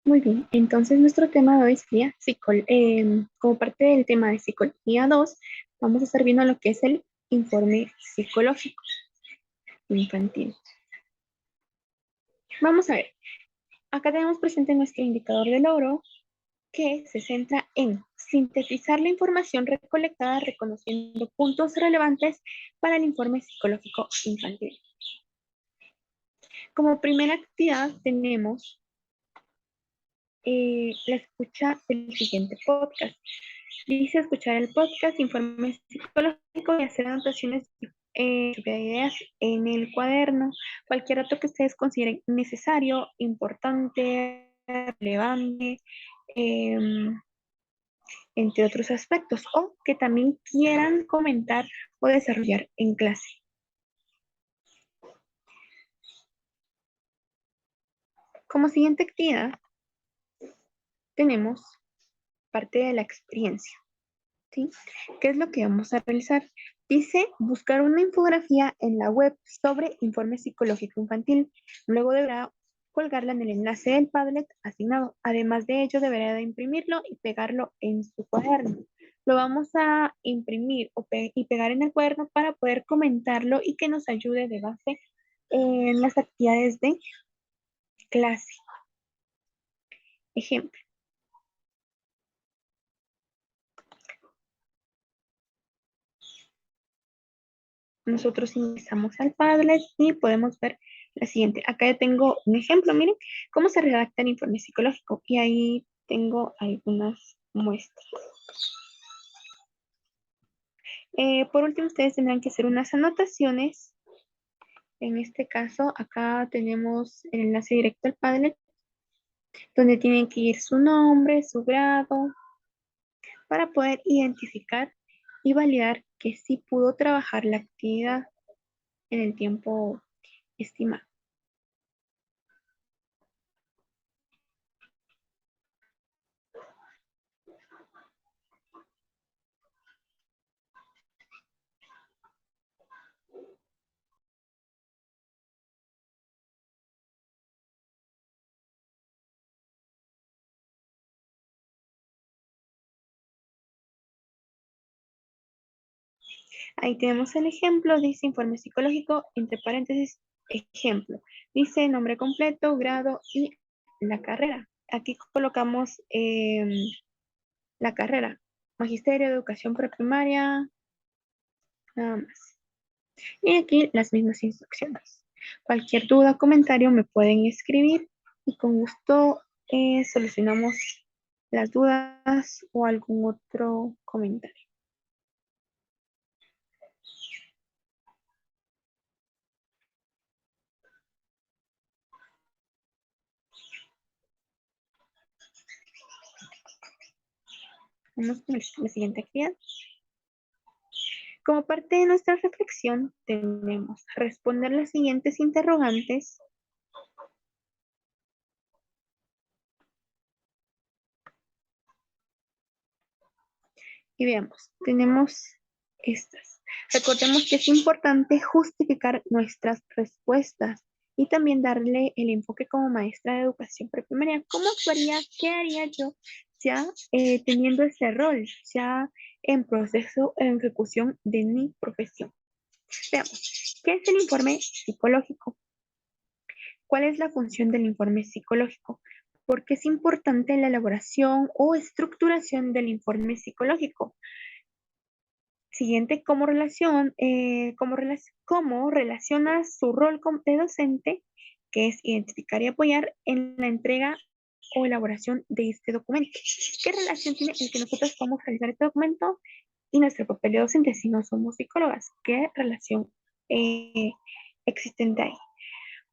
Muy bien, entonces nuestro tema de hoy sería como parte del tema de psicología 2, vamos a estar viendo lo que es el informe psicológico infantil. Vamos a ver, acá tenemos presente nuestro indicador de logro que se centra en sintetizar la información recolectada reconociendo puntos relevantes para el informe psicológico infantil. Como primera actividad tenemos la escucha del siguiente podcast. Dice escuchar el podcast, informe psicológico y hacer anotaciones de ideas en el cuaderno. Cualquier dato que ustedes consideren necesario, importante, relevante, eh, entre otros aspectos, o que también quieran comentar o desarrollar en clase. Como siguiente actividad, tenemos parte de la experiencia. ¿Sí? ¿Qué es lo que vamos a realizar? Dice buscar una infografía en la web sobre informe psicológico infantil. Luego deberá colgarla en el enlace del Padlet asignado. Además de ello, deberá de imprimirlo y pegarlo en su cuaderno. Lo vamos a imprimir y pegar en el cuaderno para poder comentarlo y que nos ayude de base en las actividades de clase. Ejemplo. Nosotros ingresamos al Padlet y podemos ver la siguiente. Acá ya tengo un ejemplo, miren cómo se redacta el informe psicológico y ahí tengo algunas muestras. Por último, ustedes tendrán que hacer unas anotaciones. En este caso, acá tenemos el enlace directo al Padlet, donde tienen que ir su nombre, su grado, para poder identificar y validar que sí pudo trabajar la actividad en el tiempo estimado. Ahí tenemos el ejemplo, dice informe psicológico, entre paréntesis, ejemplo. Dice nombre completo, grado y la carrera. Aquí colocamos la carrera. Magisterio, educación preprimaria, nada más. Y aquí las mismas instrucciones. Cualquier duda o comentario me pueden escribir y con gusto solucionamos las dudas o algún otro comentario. Vamos con la siguiente actividad. Como parte de nuestra reflexión, tenemos responder las siguientes interrogantes y veamos, tenemos estas. Recordemos que es importante justificar nuestras respuestas y también darle el enfoque como maestra de educación preprimaria. ¿Cómo actuaría? ¿Qué haría yo ya teniendo ese rol, ya en proceso, en ejecución de mi profesión? Veamos, ¿qué es el informe psicológico? ¿Cuál es la función del informe psicológico? Porque es importante la elaboración o estructuración del informe psicológico. Siguiente, cómo relaciona su rol de docente, que es identificar y apoyar en la entrega o elaboración de este documento. ¿Qué relación tiene el que nosotros podamos realizar este documento y nuestro papel de docente si no somos psicólogas? ¿Qué relación eh, existente ahí?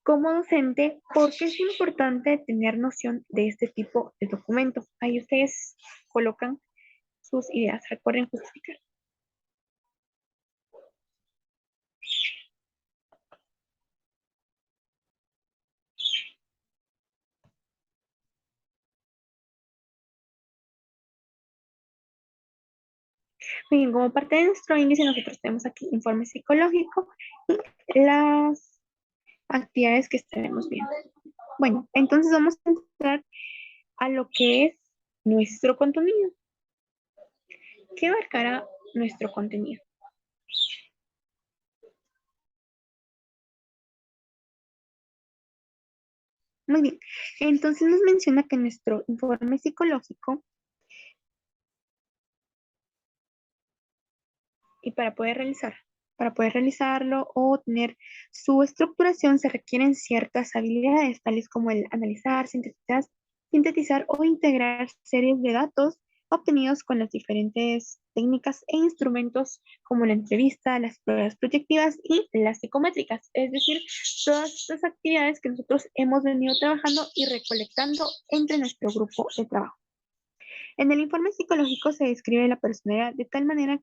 Como docente, ¿por qué es importante tener noción de este tipo de documentos? Ahí ustedes colocan sus ideas, recuerden justificar. Bien, como parte de nuestro índice, nosotros tenemos aquí informe psicológico y las actividades que estaremos viendo. Bueno, entonces vamos a entrar a lo que es nuestro contenido. ¿Qué abarcará nuestro contenido? Muy bien. Entonces nos menciona que nuestro informe psicológico, y para poder realizarlo o tener su estructuración se requieren ciertas habilidades, tales como el analizar, sintetizar o integrar series de datos obtenidos con las diferentes técnicas e instrumentos como la entrevista, las pruebas proyectivas y las psicométricas, es decir, todas estas actividades que nosotros hemos venido trabajando y recolectando entre nuestro grupo de trabajo. En el informe psicológico se describe la personalidad de tal manera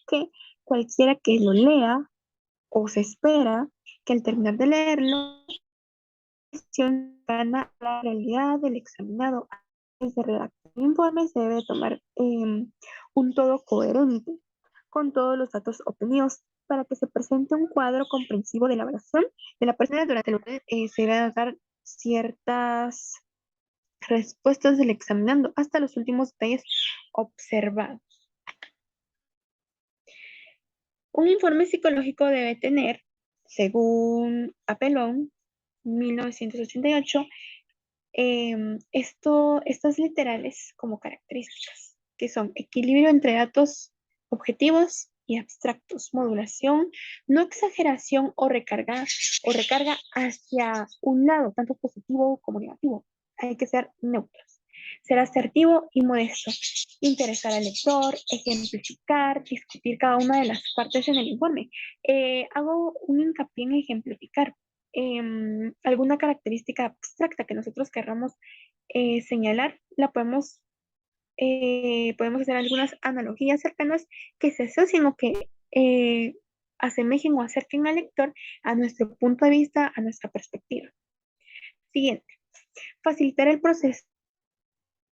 que cualquiera que lo lea o se espera que al terminar de leerlo, gana la realidad del examinado. Antes de redactar el informe se debe tomar un todo coherente con todos los datos obtenidos para que se presente un cuadro comprensivo de la evaluación de la persona. Durante el examen se deben dar ciertas respuestas del examinando hasta los últimos detalles observados. Un informe psicológico debe tener, según Apelón, 1988, estas literales como características, que son equilibrio entre datos objetivos y abstractos, modulación, no exageración o recarga hacia un lado, tanto positivo como negativo. Hay que ser neutros. Ser asertivo y modesto. Interesar al lector, ejemplificar, discutir cada una de las partes en el informe. Hago un hincapié en ejemplificar alguna característica abstracta que nosotros querramos señalar, podemos hacer algunas analogías cercanas que se asocien o que asemejen o acerquen al lector a nuestro punto de vista, a nuestra perspectiva. Siguiente, facilitar el proceso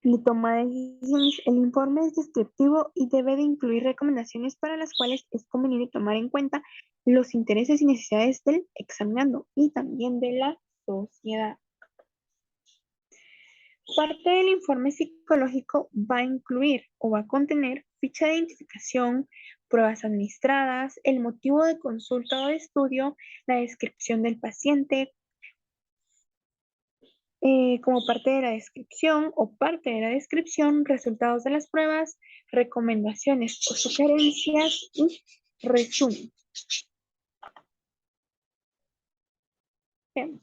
de toma de decisiones. El informe es descriptivo y debe de incluir recomendaciones para las cuales es conveniente tomar en cuenta los intereses y necesidades del examinando y también de la sociedad. Parte del informe psicológico va a incluir o va a contener ficha de identificación, pruebas administradas, el motivo de consulta o de estudio, la descripción del paciente, como parte de la descripción o parte de la descripción, resultados de las pruebas, recomendaciones o sugerencias y resumen. Bien.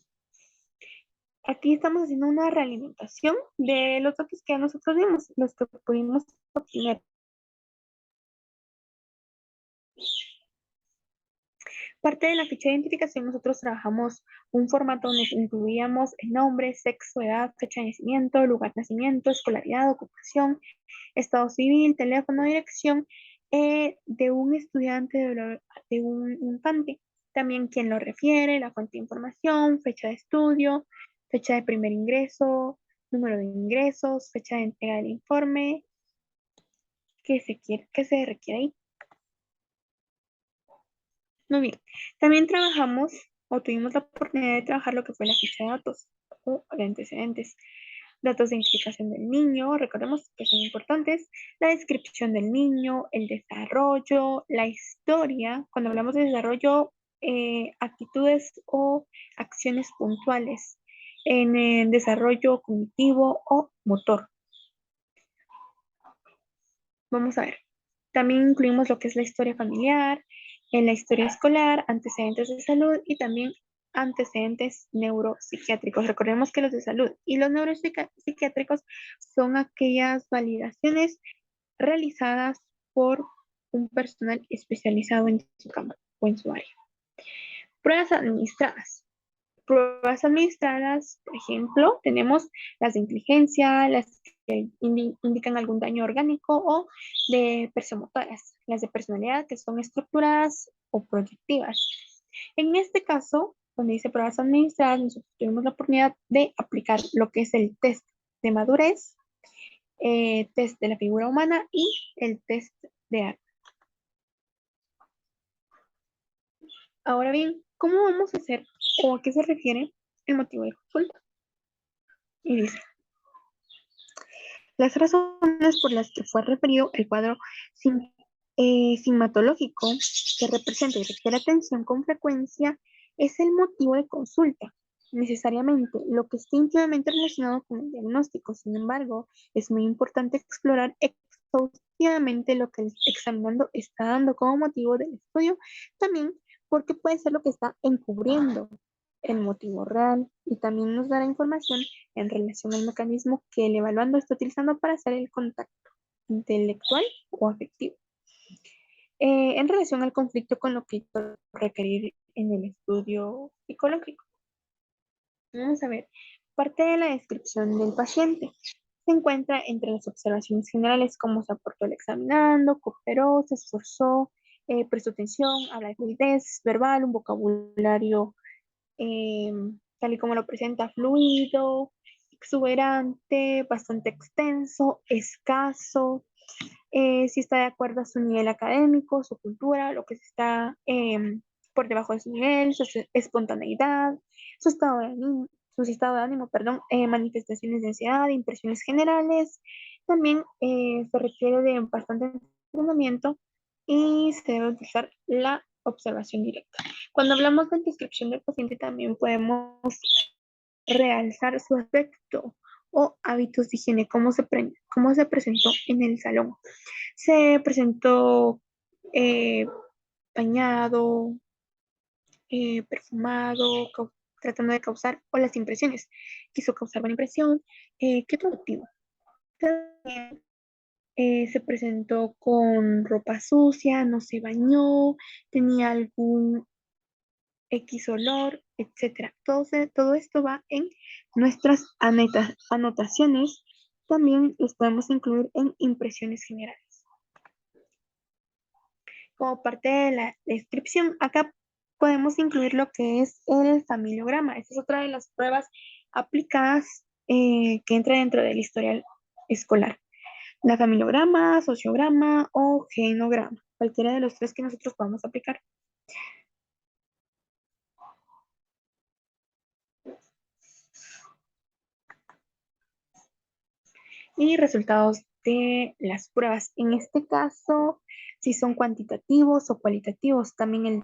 Aquí estamos haciendo una realimentación de los datos que nosotros vimos, los que pudimos obtener. Parte de la ficha de identificación, nosotros trabajamos un formato donde incluíamos el nombre, sexo, edad, fecha de nacimiento, lugar de nacimiento, escolaridad, ocupación, estado civil, teléfono, dirección de un estudiante, de un infante. También quién lo refiere, la fuente de información, fecha de estudio, fecha de primer ingreso, número de ingresos, fecha de entrega del informe, que se requiere ahí. Muy bien. También trabajamos o tuvimos la oportunidad de trabajar lo que fue la ficha de datos o de antecedentes. Datos de identificación del niño, recordemos que son importantes, la descripción del niño, el desarrollo, la historia. Cuando hablamos de desarrollo, actitudes o acciones puntuales en el desarrollo cognitivo o motor. Vamos a ver. También incluimos lo que es la historia familiar, en la historia escolar, antecedentes de salud y también antecedentes neuropsiquiátricos. Recordemos que los de salud y los neuropsiquiátricos son aquellas validaciones realizadas por un personal especializado en su campo o en su área. Pruebas administradas. Pruebas administradas, por ejemplo, tenemos las de inteligencia, las que indican algún daño orgánico o de persomotoras, las de personalidad que son estructuradas o proyectivas. En este caso, donde dice pruebas administradas, nosotros tuvimos la oportunidad de aplicar lo que es el test de madurez, test de la figura humana y el test de arte. Ahora bien, ¿cómo vamos a hacer o a qué se refiere el motivo de consulta? Y dice, Las razones por las que fue referido el cuadro sintomatológico que representa y requiere atención con frecuencia es el motivo de consulta. Necesariamente, lo que esté íntimamente relacionado con el diagnóstico. Sin embargo, es muy importante explorar exhaustivamente lo que el examinando está dando como motivo del estudio, también porque puede ser lo que está encubriendo el motivo real y también nos dará información en relación al mecanismo que el evaluando está utilizando para hacer el contacto intelectual o afectivo. En relación al conflicto con lo que requerir en el estudio psicológico. Vamos a ver, parte de la descripción del paciente. Se encuentra entre las observaciones generales cómo se aportó el examinando, cooperó, se esforzó, prestó atención, habla de fluidez verbal, un vocabulario eh, tal y como lo presenta, fluido, exuberante, bastante extenso, escaso, si está de acuerdo a su nivel académico, su cultura, lo que está por debajo de su nivel, su espontaneidad, su estado de ánimo, perdón, manifestaciones de ansiedad, impresiones generales. También se requiere de bastante entrenamiento y se debe utilizar la observación directa. Cuando hablamos de descripción del paciente, también podemos realzar su aspecto o hábitos de higiene, cómo se presentó en el salón. Se presentó eh, bañado, perfumado, tratando de causar, o las impresiones. Quiso causar buena impresión. ¿Qué otro motivo? También se presentó con ropa sucia, no se bañó, tenía algún X olor, etcétera. Todo esto va en nuestras anotaciones. También los podemos incluir en impresiones generales. Como parte de la descripción, acá podemos incluir lo que es el familiograma. Esta es otra de las pruebas aplicadas que entra dentro del historial escolar. La familiograma, sociograma o genograma, cualquiera de los tres que nosotros podamos aplicar. Y resultados de las pruebas. En este caso, si son cuantitativos o cualitativos, también el